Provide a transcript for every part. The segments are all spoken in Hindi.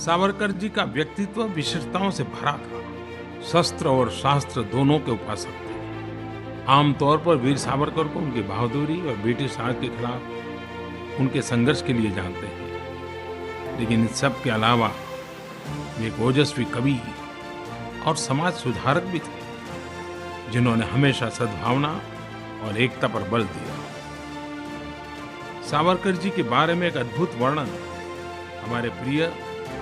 सावरकर जी का व्यक्तित्व विशेषताओं से भरा था। शस्त्र और शास्त्र दोनों के उपासक थे। आमतौर पर वीर सावरकर को उनकी बहादुरी और ब्रिटिश राज के खिलाफ उनके संघर्ष के लिए जानते हैं, लेकिन इन सब के अलावा वे एक ओजस्वी कवि और समाज सुधारक भी थे, जिन्होंने हमेशा सद्भावना और एकता पर बल दिया। सावरकर जी के बारे में एक अद्भुत वर्णन हमारे प्रिय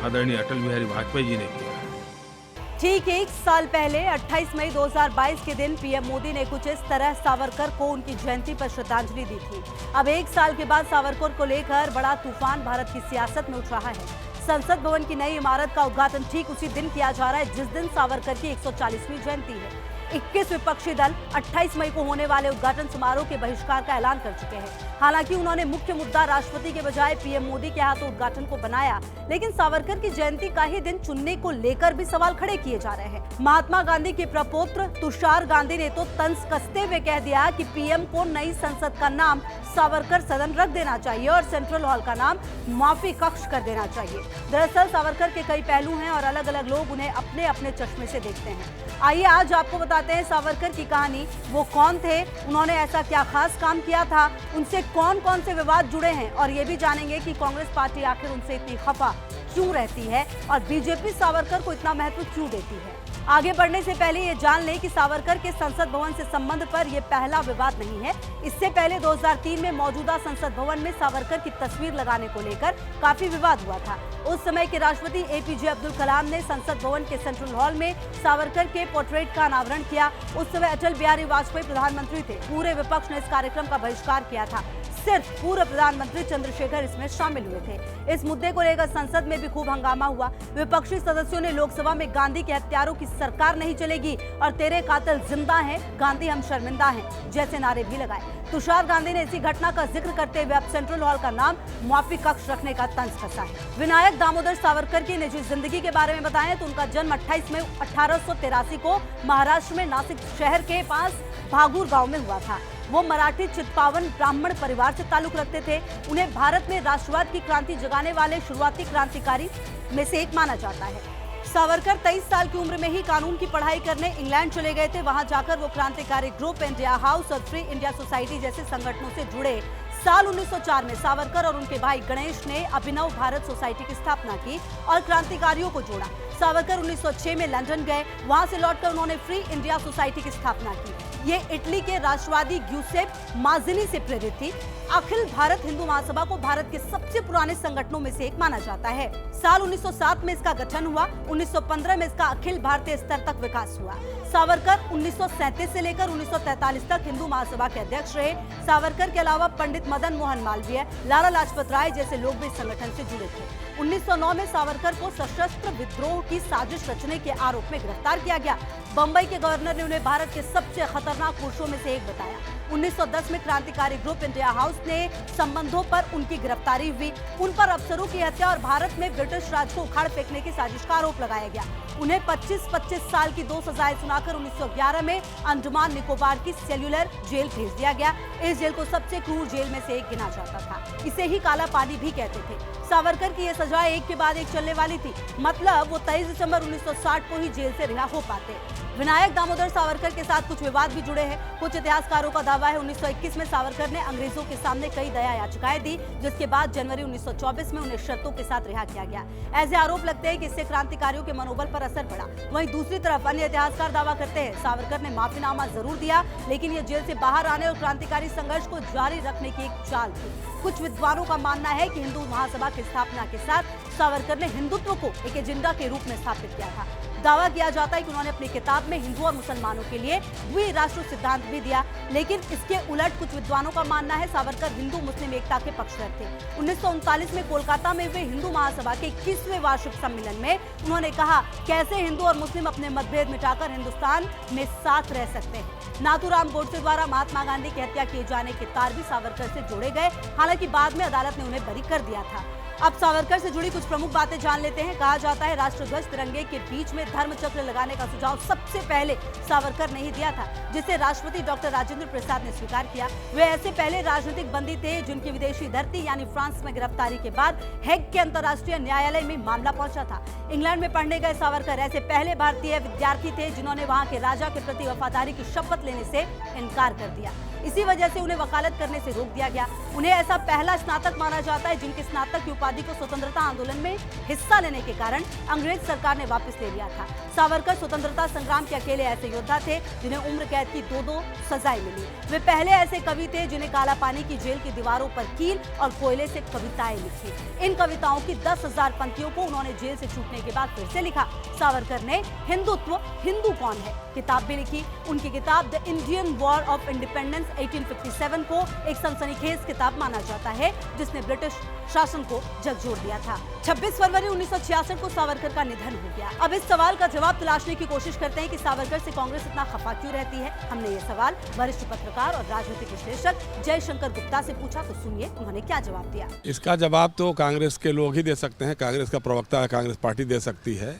आदरणीय अटल बिहारी वाजपेयी जी ने किया है। ठीक 1 साल पहले 28 मई 2022 के दिन पीएम मोदी ने कुछ इस तरह सावरकर को उनकी जयंती पर श्रद्धांजलि दी थी। अब 1 साल के बाद सावरकर को लेकर बड़ा तूफान भारत की सियासत में उठ रहा है। संसद भवन की नई इमारत का उद्घाटन ठीक उसी दिन किया जा रहा है जिस दिन सावरकर की 140वीं जयंती है। 21 विपक्षी दल 28 मई को होने वाले उद्घाटन समारोह के बहिष्कार का ऐलान कर चुके हैं। हालांकि उन्होंने मुख्य मुद्दा राष्ट्रपति के बजाय पीएम मोदी के हाथों उद्घाटन को बनाया, लेकिन सावरकर की जयंती का ही दिन चुनने को लेकर भी सवाल खड़े किए जा रहे हैं। महात्मा गांधी के प्रपौत्र तुषार गांधी ने तो तंज कसते हुए कह दिया कि पीएम को नई संसद का नाम सावरकर सदन रख देना चाहिए और सेंट्रल हॉल का नाम माफी कक्ष कर देना चाहिए। दरअसल सावरकर के कई पहलू हैं और अलग अलग लोग उन्हें अपने अपने चश्मे से देखते हैं। आइए आज आपको बताते हैं सावरकर की कहानी। वो कौन थे, उन्होंने ऐसा क्या खास काम किया था, उनसे कौन कौन से विवाद जुड़े हैं, और ये भी जानेंगे कि कांग्रेस पार्टी आखिर उनसे इतनी खफा क्यों रहती है और बीजेपी सावरकर को इतना महत्व क्यों देती है। आगे बढ़ने से पहले ये जान लें कि सावरकर के संसद भवन से संबंध पर यह पहला विवाद नहीं है। इससे पहले 2003 में मौजूदा संसद भवन में सावरकर की तस्वीर लगाने को लेकर काफी विवाद हुआ था। उस समय के राष्ट्रपति एपीजे अब्दुल कलाम ने संसद भवन के सेंट्रल हॉल में सावरकर के पोर्ट्रेट का अनावरण किया। उस समय अटल बिहारी वाजपेयी प्रधानमंत्री थे। पूरे विपक्ष ने इस कार्यक्रम का बहिष्कार किया था। सिर्फ पूर्व प्रधानमंत्री चंद्रशेखर इसमें शामिल हुए थे। इस मुद्दे को लेकर संसद में भी खूब हंगामा हुआ। विपक्षी सदस्यों ने लोकसभा में गांधी के हत्यारों की सरकार नहीं चलेगी और तेरे कातिल जिंदा हैं, गांधी हम शर्मिंदा हैं जैसे नारे भी लगाए। तुषार गांधी ने इसी घटना का जिक्र करते हुए अब सेंट्रल हॉल का नाम माफी कक्ष रखने का तंज कसा है। विनायक दामोदर सावरकर की निजी जिंदगी के बारे में बताएं तो उनका जन्म 28 मई 1883 को महाराष्ट्र में नासिक शहर के पास भागूर गांव में हुआ था। वो मराठी चित्पावन ब्राह्मण परिवार से ताल्लुक रखते थे। उन्हें भारत में राष्ट्रवाद की क्रांति जगाने वाले शुरुआती क्रांतिकारी में से एक माना जाता है। सावरकर 23 साल की उम्र में ही कानून की पढ़ाई करने इंग्लैंड चले गए थे। वहां जाकर वो क्रांतिकारी ग्रुप, इंडिया हाउस और फ्री इंडिया सोसाइटी जैसे संगठनों से जुड़े। साल 1904 में सावरकर और उनके भाई गणेश ने अभिनव भारत सोसाइटी की स्थापना की और क्रांतिकारियों को जोड़ा। सावरकर 1906 में लंदन गए। वहां से लौटकर उन्होंने फ्री इंडिया सोसाइटी की स्थापना की। ये इटली के राष्ट्रवादी ग्यूसेप माजिनी से प्रेरित थी। अखिल भारत हिंदू महासभा को भारत के सबसे पुराने संगठनों में से एक माना जाता है। साल 1907 में इसका गठन हुआ। 1915 में इसका अखिल भारतीय स्तर तक विकास हुआ। सावरकर 1937 से लेकर 1943 तक हिंदू महासभा के अध्यक्ष रहे। सावरकर के अलावा पंडित मदन मोहन मालवीय, लाला लाजपत राय जैसे लोग भी इस संगठन से जुड़े थे। 1909 में सावरकर को सशस्त्र विद्रोह की साजिश रचने के आरोप में गिरफ्तार किया गया। बंबई के गवर्नर ने उन्हें भारत के सबसे खतरनाक पुरुषों में से एक बताया। 1910 में क्रांतिकारी ग्रुप इंडिया हाउस ने संबंधों पर उनकी गिरफ्तारी हुई। उन पर अफसरों की हत्या और भारत में ब्रिटिश राज को उखाड़ फेंकने की साजिश का आरोप लगाया गया। उन्हें 25-25 साल की 2 सजाएं सुनाकर 1911 में अंडमान निकोबार की सेल्युलर जेल भेज दिया गया। इस जेल को सबसे क्रूर जेल में से एक गिना जाता था। इसे ही काला पानी भी कहते थे। सावरकर की यह सजा एक के बाद एक चलने वाली थी। मतलब वो 23 दिसंबर 1960 को ही जेल से रिहा हो पाते। विनायक दामोदर सावरकर के साथ कुछ विवाद भी जुड़े हैं। कुछ इतिहासकारों का दावा है 1921 में सावरकर ने अंग्रेजों के सामने कई दया याचिकाएं दी, जिसके बाद जनवरी 1924 में उन्हें शर्तों के साथ रिहा किया गया। ऐसे आरोप लगते हैं कि इससे क्रांतिकारियों के मनोबल पर असर पड़ा। वहीं दूसरी तरफ अन्य इतिहासकार दावा करते हैं सावरकर ने माफीनामा जरूर दिया, लेकिन ये जेल से बाहर आने और क्रांतिकारी संघर्ष को जारी रखने की एक चाल थी। कुछ विद्वानों का मानना है कि हिंदू महासभा की स्थापना के साथ सावरकर ने हिंदुत्व को एक एजेंडा के रूप में स्थापित किया था। दावा किया जाता है कि उन्होंने अपनी किताब में हिंदू और मुसलमानों के लिए द्विराष्ट्र सिद्धांत भी दिया, लेकिन इसके उलट कुछ विद्वानों का मानना है सावरकर हिंदू मुस्लिम एकता के पक्षधर थे। 1939 में कोलकाता में हुए हिंदू महासभा के 21वें वार्षिक सम्मेलन में उन्होंने कहा, कैसे हिंदू और मुस्लिम अपने मतभेद मिटाकर हिंदुस्तान में साथ रह सकते हैं। नाथूराम गोडसे द्वारा महात्मा गांधी की हत्या किए जाने के तार भी सावरकर से जोड़े गए। हालांकि बाद में अदालत ने उन्हें बरी कर दिया था। अब सावरकर से जुड़ी कुछ प्रमुख बातें जान लेते हैं। कहा जाता है राष्ट्रध्वज तिरंगे के बीच में धर्म चक्र लगाने का सुझाव सबसे पहले सावरकर ने ही दिया था, जिसे राष्ट्रपति डॉक्टर राजेंद्र प्रसाद ने स्वीकार किया। वे ऐसे पहले राजनीतिक बंदी थे जिनकी विदेशी धरती यानी फ्रांस में गिरफ्तारी के बाद हेग के अंतर्राष्ट्रीय न्यायालय में मामला पहुंचा था। इंग्लैंड में पढ़ने गए सावरकर ऐसे पहले भारतीय विद्यार्थी थे जिन्होंने वहां के राजा के प्रति वफादारी की शपथ लेने से इनकार कर दिया। इसी वजह से उन्हें वकालत करने से रोक दिया गया। उन्हें ऐसा पहला स्नातक माना जाता है जिनके स्नातक की उपाधि को स्वतंत्रता आंदोलन में हिस्सा लेने के कारण अंग्रेज सरकार ने वापस ले लिया था। सावरकर स्वतंत्रता संग्राम के अकेले ऐसे योद्धा थे जिन्हें उम्र कैद की दो सजाएं मिली। वे पहले ऐसे कवि थे जिन्हें काला पानी की जेल की दीवारों पर कील और कोयले से कविताएं लिखी। इन कविताओं की 10,000 पंक्तियों को उन्होंने जेल से छूटने के बाद फिर से लिखा। सावरकर ने हिंदुत्व, हिंदू कौन है किताब भी लिखी। उनकी किताब the Indian war of independence 1857 को एक सनसनीखेज किताब माना जाता है जिसने ब्रिटिश शासन को झकझोर दिया था। 26 फरवरी 1966 को सावरकर का निधन हो गया। अब इस सवाल का जवाब तलाशने की कोशिश करते हैं कि सावरकर से कांग्रेस इतना खफा क्यों रहती है। हमने ये सवाल वरिष्ठ पत्रकार और राजनीतिक विश्लेषक जयशंकर गुप्ता से पूछा, तो सुनिए उन्होंने क्या जवाब दिया। इसका जवाब तो कांग्रेस के लोग ही दे सकते हैं, कांग्रेस का प्रवक्ता कांग्रेस पार्टी दे सकती है।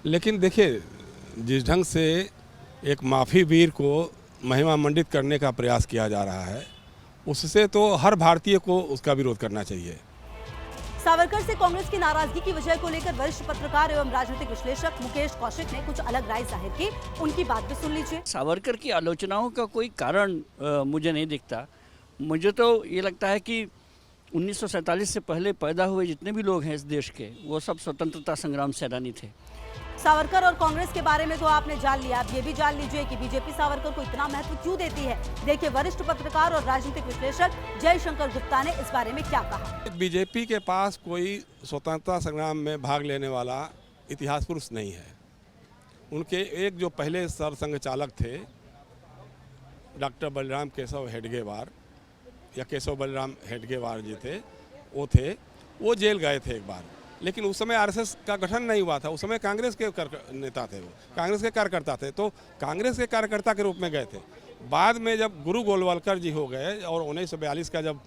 लेकिन देखिए, जिस ढंग से एक माफी वीर को महिमा मंडित करने का प्रयास किया जा रहा है, उससे तो हर भारतीय को उसका विरोध करना चाहिए। सावरकर से कांग्रेस की नाराजगी की वजह को लेकर वरिष्ठ पत्रकार एवं राजनीतिक विश्लेषक मुकेश कौशिक ने कुछ अलग राय जाहिर की। उनकी बात भी सुन लीजिए। सावरकर की आलोचनाओं का कोई कारण मुझे नहीं दिखता। मुझे तो ये लगता है कि 1947 से पहले पैदा हुए जितने भी लोग हैं इस देश के, वो सब स्वतंत्रता संग्राम सेनानी थे। सावरकर और कांग्रेस के बारे में तो आपने जान लिया, अब ये भी जान लीजिए कि बीजेपी सावरकर को इतना महत्व क्यों देती है। देखिए वरिष्ठ पत्रकार और राजनीतिक विश्लेषक जयशंकर गुप्ता ने इस बारे में क्या कहा। बीजेपी के पास कोई स्वतंत्रता संग्राम में भाग लेने वाला इतिहास पुरुष नहीं है। उनके एक जो पहले सरसंघ चालक थे डॉक्टर बलराम केशव हेडगेवार या केशव बलराम हेडगेवार जी थे, वो जेल गए थे एक बार। लेकिन उस समय आरएसएस का गठन नहीं हुआ था, उस समय कांग्रेस के नेता थे, वो कांग्रेस के कार्यकर्ता थे, तो कांग्रेस के कार्यकर्ता के रूप में गए थे। बाद में जब गुरु गोलवलकर जी हो गए और 1942 का जब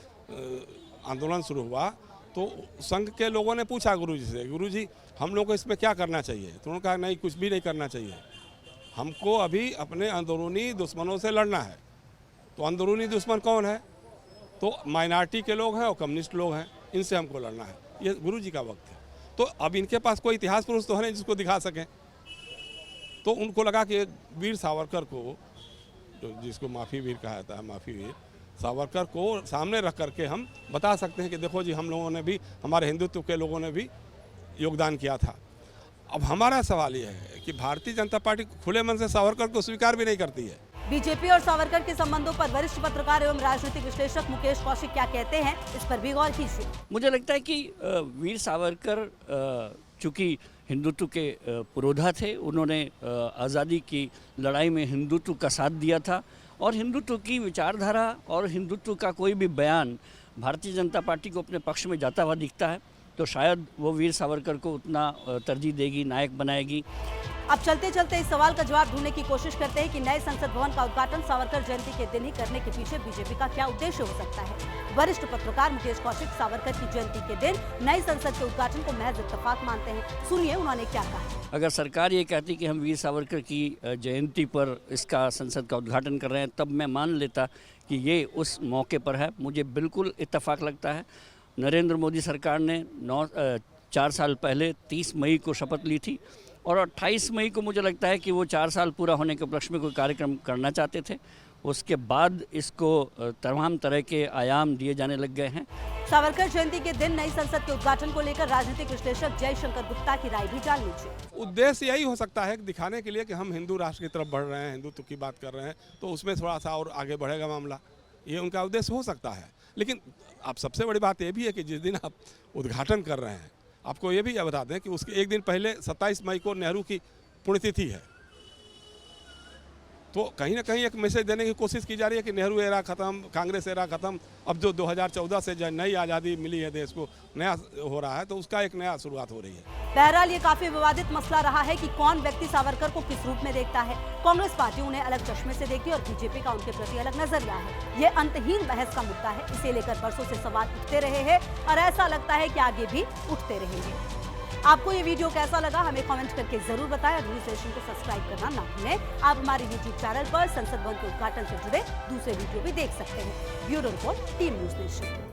आंदोलन शुरू हुआ, तो संघ के लोगों ने पूछा गुरु जी से, गुरु जी हम लोग को इसमें क्या करना चाहिए। तो उन्होंने कहा नहीं, कुछ भी नहीं करना चाहिए, हमको अभी अपने अंदरूनी दुश्मनों से लड़ना है। तो अंदरूनी दुश्मन कौन है? तो माइनॉरिटी के लोग हैं और कम्युनिस्ट लोग हैं, इनसे हमको लड़ना है। ये गुरु जी का वक्त है। तो अब इनके पास कोई इतिहास पुरुष तो है नहीं जिसको दिखा सकें। तो उनको लगा कि वीर सावरकर को, जिसको माफी वीर कहा जाता है, माफी वीर सावरकर को सामने रख करके हम बता सकते हैं कि देखो जी, हम लोगों ने भी, हमारे हिंदुत्व के लोगों ने भी योगदान किया था। अब हमारा सवाल यह है कि भारतीय जनता पार्टी खुले मन से सावरकर को स्वीकार भी नहीं करती है। बीजेपी और सावरकर के संबंधों पर वरिष्ठ पत्रकार एवं राजनीतिक विश्लेषक मुकेश कौशिक क्या कहते हैं, इस पर भी गौर कीजिए। मुझे लगता है कि वीर सावरकर चूँकि हिंदुत्व के पुरोधा थे, उन्होंने आज़ादी की लड़ाई में हिंदुत्व का साथ दिया था, और हिंदुत्व की विचारधारा और हिंदुत्व का कोई भी बयान भारतीय जनता पार्टी को अपने पक्ष में जाता हुआ दिखता है, तो शायद वो वीर सावरकर को उतना तरजीह देगी, नायक बनाएगी। अब चलते चलते इस सवाल का जवाब ढूंढने की कोशिश करते हैं कि नए संसद भवन का उद्घाटन सावरकर जयंती के दिन ही करने के पीछे बीजेपी का क्या उद्देश्य हो सकता है। वरिष्ठ पत्रकार मुकेश कौशिक सावरकर की जयंती के दिन नए संसद के उद्घाटन को महज इत्तेफाक मानते हैं। सुनिए उन्होंने क्या कहा। अगर सरकार ये कहती कि हम वीर सावरकर की जयंती पर इसका संसद का उद्घाटन कर रहे हैं, तब मैं मान लेता कि ये उस मौके पर है। मुझे बिल्कुल इत्तेफाक लगता है। नरेंद्र मोदी सरकार ने 4 साल पहले 30 मई को शपथ ली थी, और 28 मई को मुझे लगता है कि वो 4 साल पूरा होने के उपलक्ष्य में कोई कार्यक्रम करना चाहते थे। उसके बाद इसको तमाम तरह के आयाम दिए जाने लग गए हैं। सावरकर जयंती के दिन नई संसद के उद्घाटन को लेकर राजनीतिक विश्लेषक जयशंकर गुप्ता की राय भी जान लीजिए। उद्देश्य यही हो सकता है कि दिखाने के लिए कि हम हिंदू राष्ट्र की तरफ बढ़ रहे हैं, हिंदुत्व की बात कर रहे हैं, तो उसमें थोड़ा सा और आगे बढ़ेगा मामला, ये उनका उद्देश्य हो सकता है। लेकिन आप सबसे बड़ी बात ये भी है कि जिस दिन आप उद्घाटन कर रहे हैं, आपको ये भी बता दें कि उसके एक दिन पहले 27 मई को नेहरू की पुण्यतिथि है। तो कहीं ना कहीं एक मैसेज देने की कोशिश की जा रही है कि नेहरू एरा ख़त्म, कांग्रेस एरा ख़त्म, अब जो 2014 से जो नई आज़ादी मिली है देश को, नया हो रहा है, तो उसका एक नया शुरुआत हो रही है। बहरहाल ये काफी विवादित मसला रहा है कि कौन व्यक्ति सावरकर को किस रूप में देखता है। कांग्रेस पार्टी उन्हें अलग चश्मे से देखती और बीजेपी का उनके प्रति अलग नजरिया है। ये अंतहीन बहस का मुद्दा है, इसे लेकर बरसों से सवाल उठते रहे हैं और ऐसा लगता है कि आगे भी उठते रहेंगे। आपको ये वीडियो कैसा लगा हमें कमेंट करके जरूर बताएं। न्यूज़ नेशन को सब्सक्राइब करना ना भूलें। आप हमारे YouTube चैनल पर संसद भवन के उद्घाटन से जुड़े दूसरे वीडियो भी देख सकते हैं। Bureau report, team news nation.